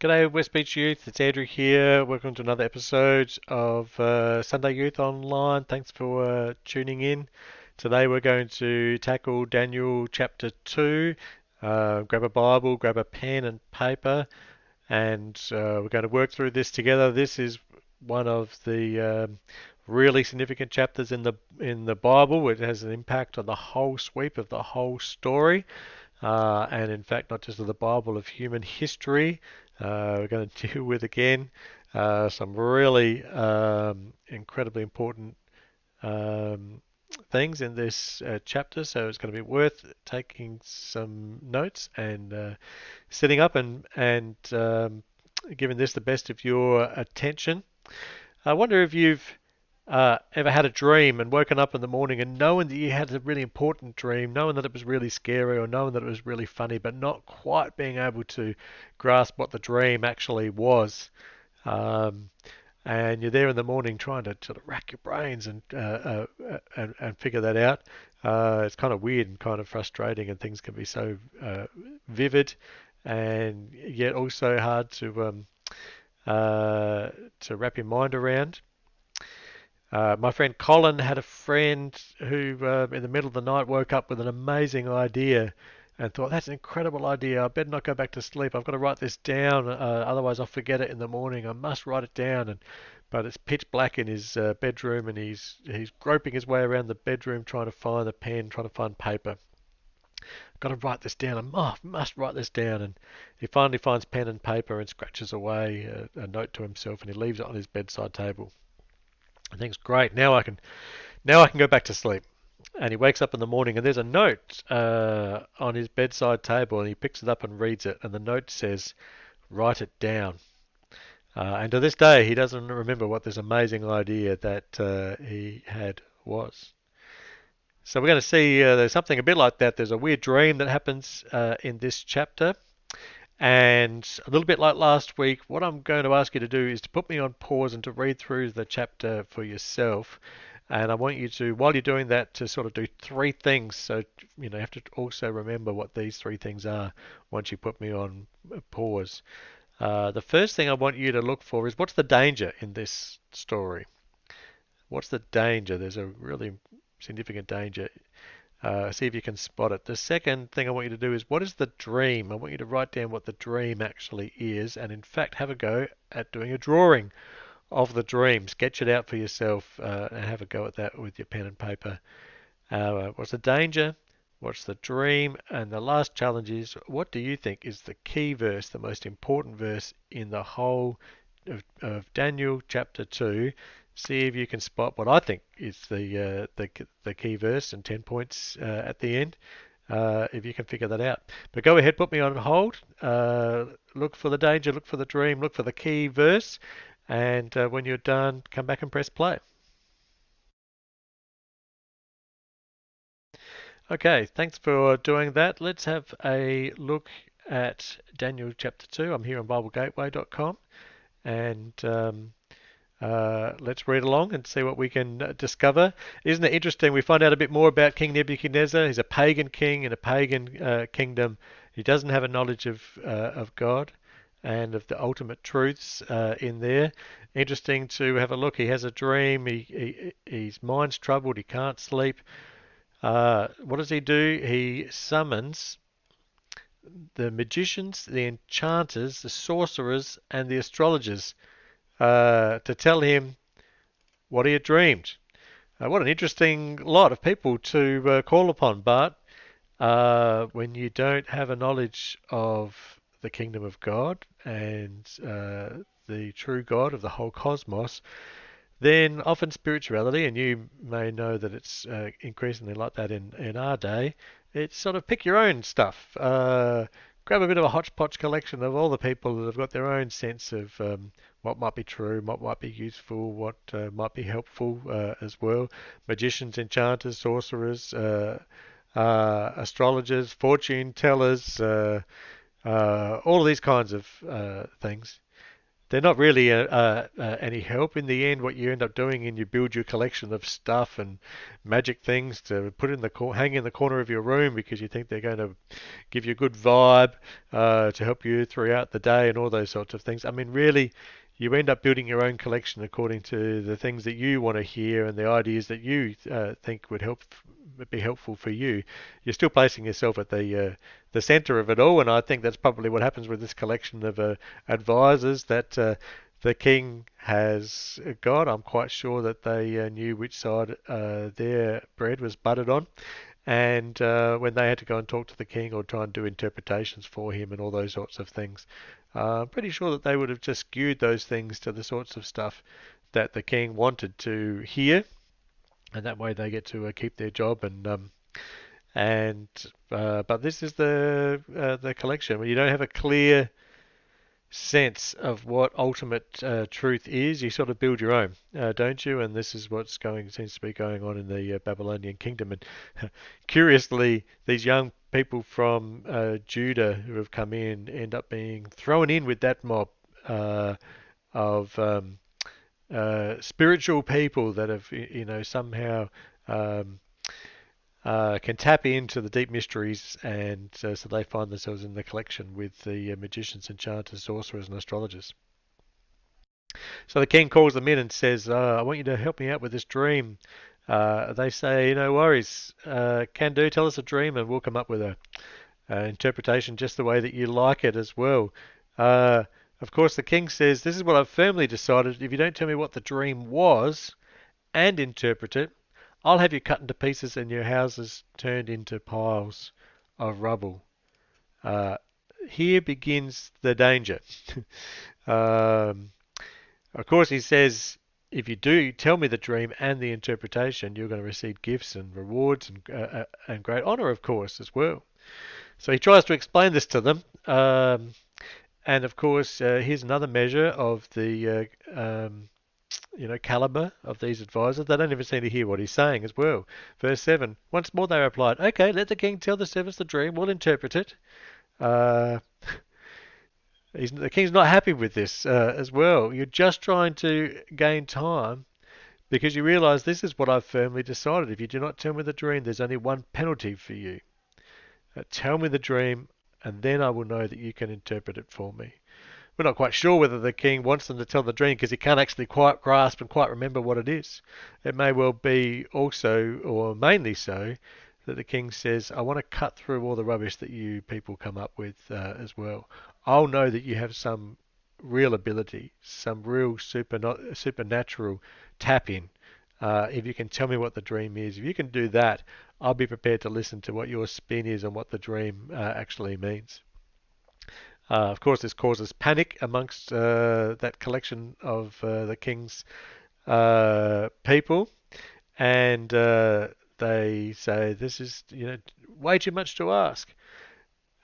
G'day West Beach Youth, it's Andrew here. Welcome to another episode of Sunday Youth Online. Thanks for tuning in. Today we're going to tackle Daniel chapter 2. Grab a Bible, grab a pen and paper, and we're going to work through this together. This is one of the really significant chapters in the Bible. It has an impact on the whole sweep of the whole story. And in fact, not just of the Bible, of human history. We're going to deal with again some really incredibly important um, things in this chapter, so it's going to be worth taking some notes and sitting up and giving this the best of your attention. I wonder if you've ever had a dream and woken up in the morning and knowing that you had a really important dream, knowing that it was really scary or knowing that it was really funny, but not quite being able to grasp what the dream actually was. Um, and you're there in the morning trying to sort of rack your brains and figure that out. It's kind of weird and kind of frustrating, and things can be so vivid and yet also hard to wrap your mind around. My friend Colin had a friend who, in the middle of the night, woke up with an amazing idea and thought, "That's an incredible idea. I better not go back to sleep. I've got to write this down, otherwise I'll forget it in the morning. I must write it down." But it's pitch black in his bedroom, and he's groping his way around the bedroom trying to find a pen, trying to find paper. I've got to write this down. I must write this down. And he finally finds pen and paper and scratches away a note to himself, and he leaves it on his bedside table. I think it's great. Now I can go back to sleep. And he wakes up in the morning and there's a note on his bedside table, and he picks it up and reads it. And the note says, "Write it down." And to this day, he doesn't remember what this amazing idea that he had was. So we're going to see there's something a bit like that. There's a weird dream that happens in this chapter. And a little bit like last week, what I'm going to ask you to do is to put me on pause and to read through the chapter for yourself. And I want you to, while you're doing that, to sort of do three things. So, you have to also remember what these three things are once you put me on pause. The first thing I want you to look for is, what's the danger in this story? What's the danger? There's a really significant danger. See if you can spot it. The second thing I want you to do is, what is the dream? I want you to write down what the dream actually is, and in fact have a go at doing a drawing of the dream. Sketch it out for yourself and have a go at that with your pen and paper. What's the danger? What's the dream? And the last challenge is, what do you think is the key verse, the most important verse in the whole of Daniel chapter 2? See if you can spot what I think is the key verse, and 10 points at the end, if you can figure that out. But go ahead, put me on hold. Look for the danger, look for the dream, look for the key verse, and when you're done, come back and press play. Okay, thanks for doing that. Let's have a look at Daniel chapter 2. I'm here on BibleGateway.com, and let's read along and see what we can discover. Isn't it interesting? We find out a bit more about King Nebuchadnezzar. He's a pagan king in a pagan kingdom. He doesn't have a knowledge of God and of the ultimate truths in there. Interesting to have a look. He has a dream. His mind's troubled. He can't sleep. What does he do? He summons the magicians, the enchanters, the sorcerers, and the astrologers to tell him what he had dreamed. What an interesting lot of people to call upon, Bart, when you don't have a knowledge of the kingdom of God and the true God of the whole cosmos. Then often spirituality, and you may know that it's increasingly like that in our day, it's sort of pick your own stuff. Grab a bit of a hodgepodge collection of all the people that have got their own sense of what might be true, what might be useful, what might be helpful as well. Magicians, enchanters, sorcerers, astrologers, fortune tellers, all of these kinds of things. they're not really any help in the end. What you end up doing, and you build your collection of stuff and magic things to put in the hang in the corner of your room because you think they're going to give you a good vibe to help you throughout the day and all those sorts of things. I mean, really, you end up building your own collection according to the things that you want to hear and the ideas that you think would be helpful for you. You're still placing yourself at the center of it all, and I think that's probably what happens with this collection of advisors that the king has got. I'm quite sure that they knew which side their bread was buttered on. And when they had to go and talk to the king or try and do interpretations for him and all those sorts of things, I'm pretty sure that they would have just skewed those things to the sorts of stuff that the king wanted to hear, and that way they get to keep their job. And but this is the collection. When you don't have a clear sense of what ultimate truth is, you sort of build your own, don't you? And this is what's seems to be going on in the Babylonian kingdom. And curiously, these young people from Judah who have come in end up being thrown in with that mob of spiritual people that have, somehow um, can tap into the deep mysteries, and so they find themselves in the collection with the magicians, enchanters, sorcerers, and astrologers. So the king calls them in and says, I want you to help me out with this dream. They say, no worries, can do, tell us a dream and we'll come up with a interpretation just the way that you like it as well. Uh, of course, the king says, this is what I've firmly decided. If you don't tell me what the dream was and interpret it, I'll have you cut into pieces and your houses turned into piles of rubble. Uh, Here begins the danger. um, of course, he says, if you do tell me the dream and the interpretation, you're going to receive gifts and rewards and great honor, of course, as well. So he tries to explain this to them. And of course, here's another measure of the caliber of these advisors. They don't even seem to hear what he's saying as well. Verse 7. Once more they replied, okay, let the king tell the servants the dream. We'll interpret it. Uh, the king's not happy with this as well. You're just trying to gain time because you realize this is what I've firmly decided. If you do not tell me the dream, there's only one penalty for you. Tell me the dream, and then I will know that you can interpret it for me. We're not quite sure whether the king wants them to tell the dream because he can't actually quite grasp and quite remember what it is. It may well be also, or mainly so, that the king says, I want to cut through all the rubbish that you people come up with as well. I'll know that you have some real ability, some real supernatural tap in. If you can tell me what the dream is, if you can do that, I'll be prepared to listen to what your spin is on what the dream actually means. Of course, this causes panic amongst that collection of the king's people, and they say this is, way too much to ask.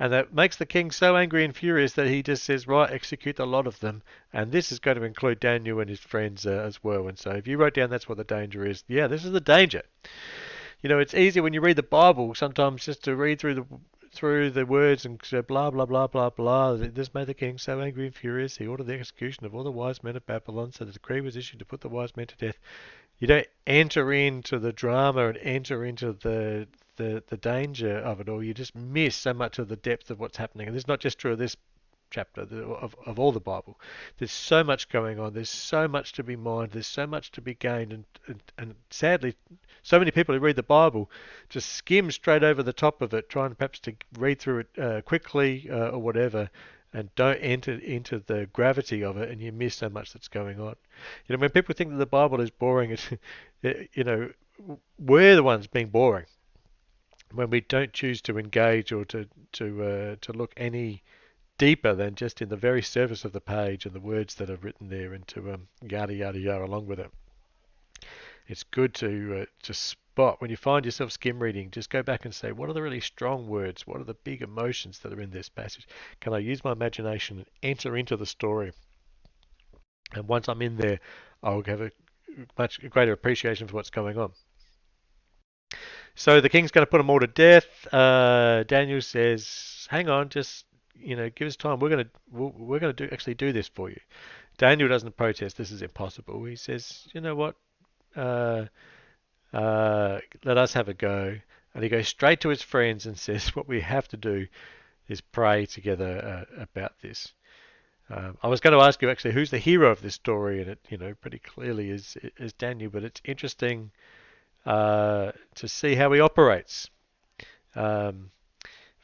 And that makes the king so angry and furious that he just says, right, execute a lot of them. And this is going to include Daniel and his friends as well. And so if you wrote down that's what the danger is, yeah, this is the danger. It's easier when you read the Bible sometimes just to read through the words and say blah blah blah blah blah. This made the king so angry and furious he ordered the execution of all the wise men of Babylon. So the decree was issued to put the wise men to death. You don't enter into the drama and enter into the danger of it all. You just miss so much of the depth of what's happening. And this is not just true of this chapter of all the Bible. There's so much going on. There's so much to be mined. There's so much to be gained. And sadly, so many people who read the Bible just skim straight over the top of it, trying perhaps to read through it quickly or whatever, and don't enter into the gravity of it, and you miss so much that's going on. When people think that the Bible is boring, we're the ones being boring when we don't choose to engage or to look any deeper than just in the very surface of the page and the words that are written there, and to yada yada yada along with it. It's good to spot when you find yourself skim reading. Just go back and say, what are the really strong words? What are the big emotions that are in this passage? Can I use my imagination and enter into the story? And once I'm in there, I'll have a much greater appreciation for what's going on. So the king's going to put them all to death. Daniel says, hang on, just give us time. We're gonna do this for you. Daniel doesn't protest. This is impossible. He says, you know what? Uh, let us have a go. And he goes straight to his friends and says, what we have to do is pray together about this. I was going to ask you actually who's the hero of this story, and it pretty clearly is Daniel. But it's interesting to see how he operates. Um,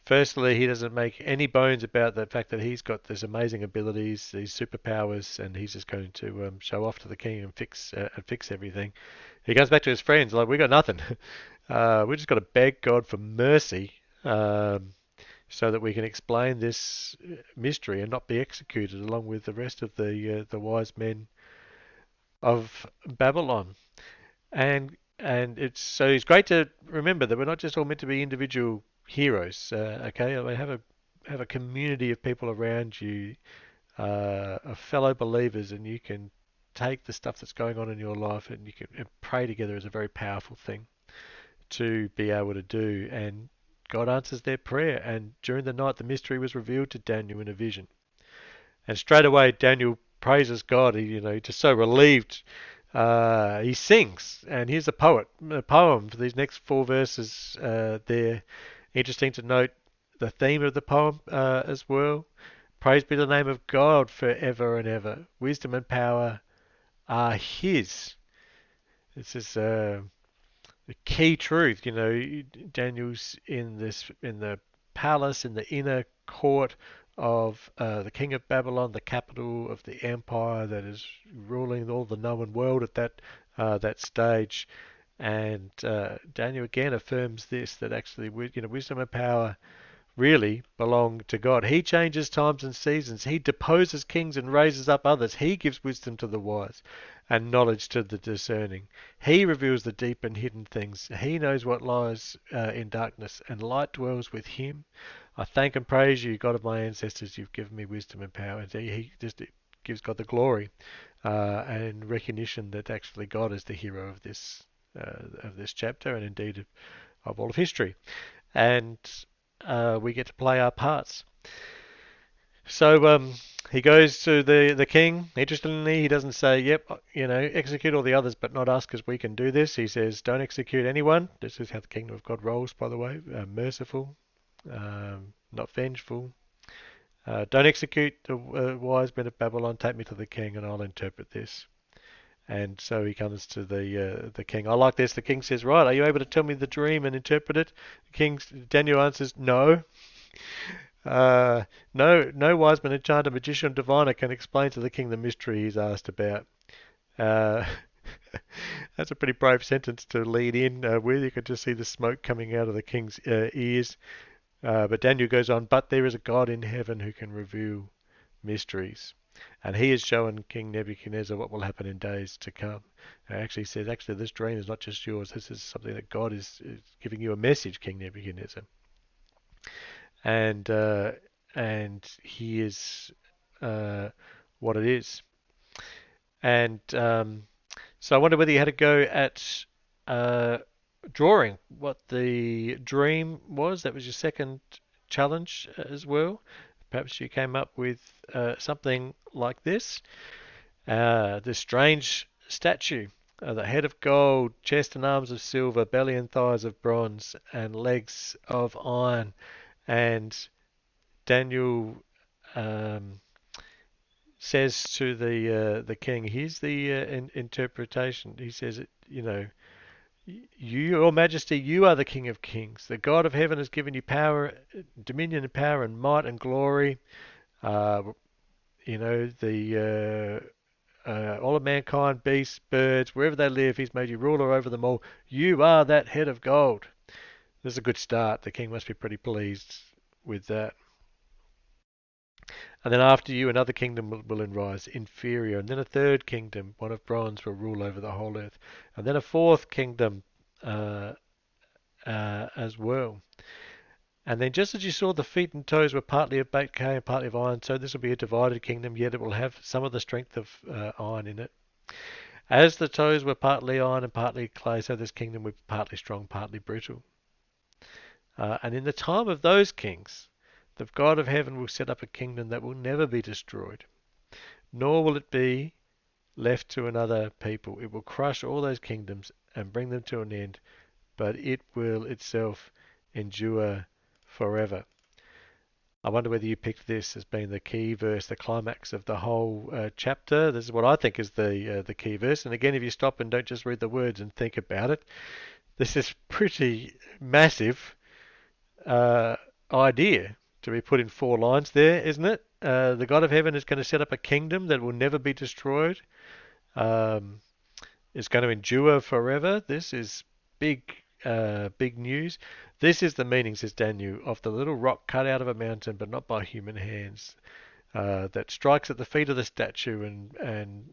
Firstly, he doesn't make any bones about the fact that he's got these amazing abilities, these superpowers, and he's just going to show off to the king and fix everything. He goes back to his friends like, we got nothing. We just got to beg God for mercy, so that we can explain this mystery and not be executed along with the rest of the wise men of Babylon. It's great to remember that we're not just all meant to be individual heroes. Okay, I mean, have a community of people around you, of fellow believers, and you can take the stuff that's going on in your life and you can pray together is a very powerful thing to be able to do. And God answers their prayer. And during the night, the mystery was revealed to Daniel in a vision. And straight away, Daniel praises God. Just so relieved. He sings, and here's a poem for these next four verses. They're interesting to note the theme of the poem as well. Praise be the name of God forever and ever. Wisdom and power are His. This is the key truth. Daniel's in the palace, in the inner court of the king of Babylon, the capital of the empire that is ruling all the known world at that stage. And Daniel again affirms this, that actually, wisdom and power really belong to God. He changes times and seasons. He deposes kings and raises up others. He gives wisdom to the wise and knowledge to the discerning. He reveals the deep and hidden things. He knows what lies in darkness, and light dwells with him. I thank and praise you, God of my ancestors. You've given me wisdom and power. And he just gives God the glory and recognition that actually God is the hero of this chapter, and indeed of all of history. And we get to play our parts. So he goes to the king. Interestingly, he doesn't say, "Yep, execute all the others, but not us, because we can do this." He says, "Don't execute anyone." This is how the kingdom of God rolls, by the way. Merciful, not vengeful. Don't execute the wise men of Babylon. Take me to the king, and I'll interpret this. And so he comes to the king. I like this. The king says, "Right, are you able to tell me the dream and interpret it?" Daniel answers, "No." No wise man, enchanter, magician, diviner can explain to the king the mystery he's asked about. Uh, that's a pretty brave sentence to lead in with. You could just see the smoke coming out of the king's ears. But Daniel goes on, "But there is a God in heaven who can reveal mysteries. And he has shown King Nebuchadnezzar what will happen in days to come." And actually says, this dream is not just yours. This is something that God is giving you a message, King Nebuchadnezzar. And he is what it is. And so I wonder whether you had a go at drawing what the dream was. That was your second challenge as well. Perhaps you came up with something like this. This strange statue. The head of gold, chest and arms of silver, belly and thighs of bronze, and legs of iron. And Daniel says to the king, here's the interpretation. He says, Your Majesty, you are the King of Kings. The God of heaven has given you power, dominion and power and might and glory. The all of mankind, beasts, birds, wherever they live, he's made you ruler over them all. You are that head of gold. This is a good start. The king must be pretty pleased with that. And then after you, another kingdom will arise, inferior. And then a third kingdom, one of bronze, will rule over the whole earth. And then a fourth kingdom as well. And then just as you saw the feet and toes were partly of baked clay and partly of iron, so this will be a divided kingdom, yet it will have some of the strength of iron in it. As the toes were partly iron and partly clay, so this kingdom will be partly strong, partly brittle. And in the time of those kings, The God of heaven will set up a kingdom that will never be destroyed, nor will it be left to another people. It will crush all those kingdoms and bring them to an end, but it will itself endure forever. I wonder whether you picked this as being the key verse, the climax of the whole chapter. This is what I think is the key verse. And again, if you stop and don't just read the words and think about it, this is pretty massive idea to be put in 4 lines there, isn't it? The God of heaven is going to set up a kingdom that will never be destroyed. Um, it's going to endure forever. This is big, big news. This is the meaning, says Daniel, of the little rock cut out of a mountain, but not by human hands, that strikes at the feet of the statue and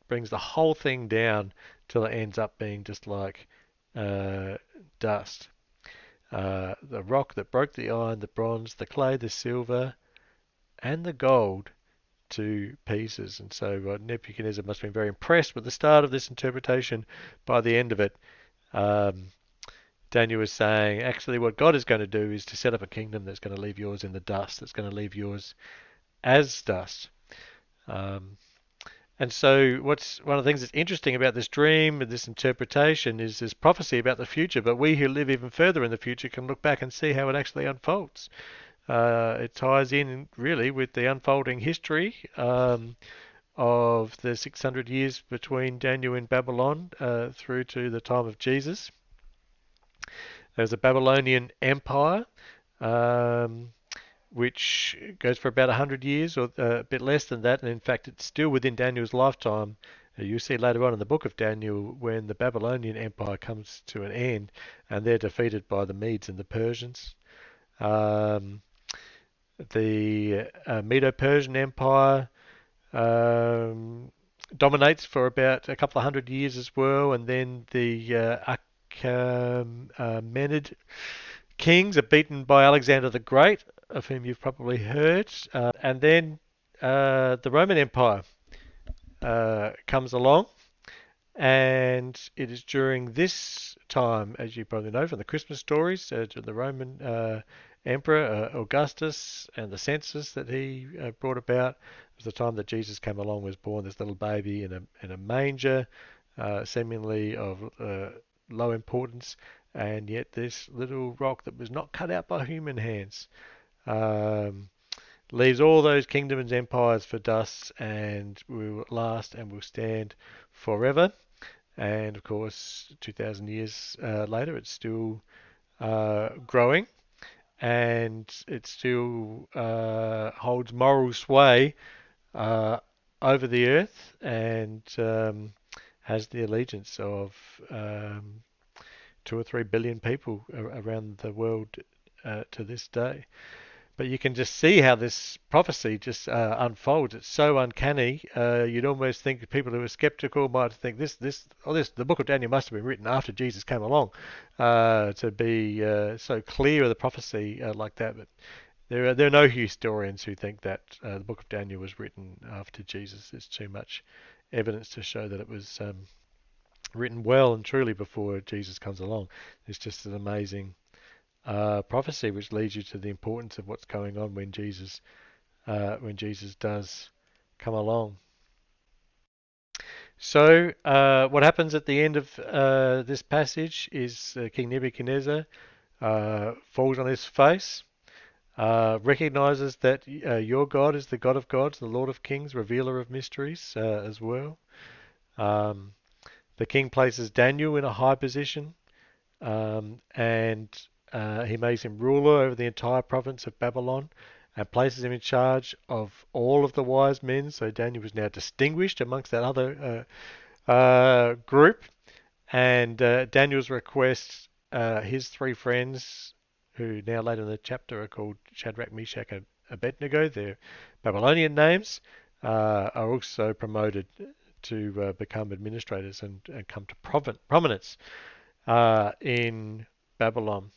brings the whole thing down till it ends up being just like dust. The rock that broke the iron, the bronze, the clay, the silver, and the gold to pieces. And so Nebuchadnezzar must have been very impressed with the start of this interpretation. By the end of it, Daniel was saying, actually, what God is going to do is to set up a kingdom that's going to leave yours in the dust, that's going to leave yours as dust. And so what's one of the things that's interesting about this dream and this interpretation is this prophecy about the future, but we who live even further in the future can look back and see how it actually unfolds. It ties in really with the unfolding history of the 600 years between Daniel and Babylon through to the time of Jesus. There's a Babylonian Empire which goes for about 100 years or a bit less than that, and in fact it's still within Daniel's lifetime. You see later on in the book of Daniel when the Babylonian Empire comes to an end and they're defeated by the Medes and the Persians. The Medo-Persian Empire dominates for about a couple of 100 years as well, and then the Achaemenid kings are beaten by Alexander the Great, of whom you've probably heard, and then the Roman Empire comes along, and it is during this time, as you probably know from the Christmas stories, the Roman Emperor Augustus and the census that he brought about was the time that Jesus came along, was born, this little baby in a manger, seemingly of low importance, and yet this little rock that was not cut out by human hands leaves all those kingdoms and empires for dust and will last and will stand forever. And of course, 2,000 years later, it's still growing, and it still holds moral sway over the earth, and has the allegiance of 2 or 3 billion people around the world to this day. But you can just see how this prophecy just unfolds. It's so uncanny. You'd almost think people who are skeptical might think the book of Daniel must have been written after Jesus came along to be so clear of the prophecy like that. But there are no historians who think that the book of Daniel was written after Jesus. There's too much evidence to show that it was written well and truly before Jesus comes along. It's just an amazing prophecy which leads you to the importance of what's going on when Jesus does come along. So what happens at the end of this passage is King Nebuchadnezzar falls on his face, recognizes that your God is the God of gods, the Lord of kings, revealer of mysteries as well. The king places Daniel in a high position, and he makes him ruler over the entire province of Babylon and places him in charge of all of the wise men. So Daniel was now distinguished amongst that other group. And Daniel's request, his 3 friends, who now later in the chapter are called Shadrach, Meshach, and Abednego, their Babylonian names, are also promoted to become administrators and come to prominence in Babylon.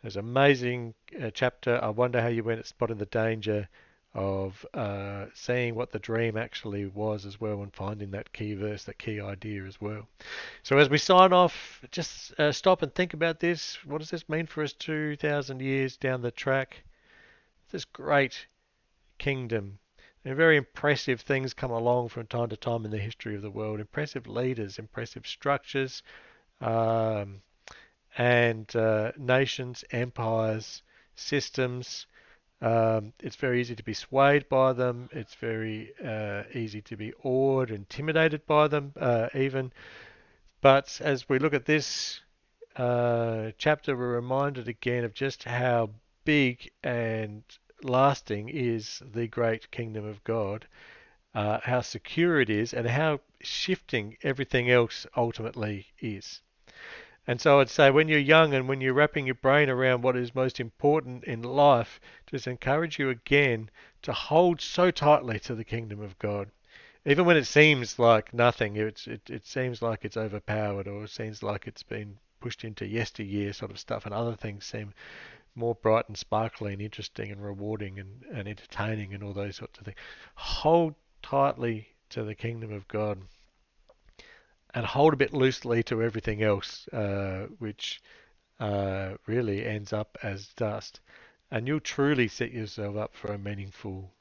There's an amazing chapter. I wonder how you went at spotting the danger of seeing what the dream actually was as well, and finding that key verse, that key idea as well. So as we sign off, just stop and think about this. What does this mean for us 2,000 years down the track? this great kingdom. And very impressive things come along from time to time in the history of the world. Impressive leaders, impressive structures, um, and nations, empires, systems. It's very easy to be swayed by them. It's very easy to be awed, intimidated by them, even. But as we look at this chapter, we're reminded again of just how big and lasting is the great kingdom of God, how secure it is, and how shifting everything else ultimately is. And so I'd say when you're young and when you're wrapping your brain around what is most important in life, just encourage you again to hold so tightly to the kingdom of God. Even when it seems like nothing, it seems like it's overpowered or it seems like it's been pushed into yesteryear sort of stuff and other things seem more bright and sparkly and interesting and rewarding and entertaining and all those sorts of things. Hold tightly to the kingdom of God and hold a bit loosely to everything else, which really ends up as dust. And you'll truly set yourself up for a meaningful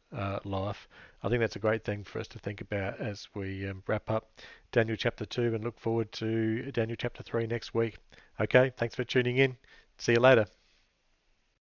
life. I think that's a great thing for us to think about as we wrap up Daniel chapter 2 and look forward to Daniel chapter 3 next week. Okay, thanks for tuning in. See you later.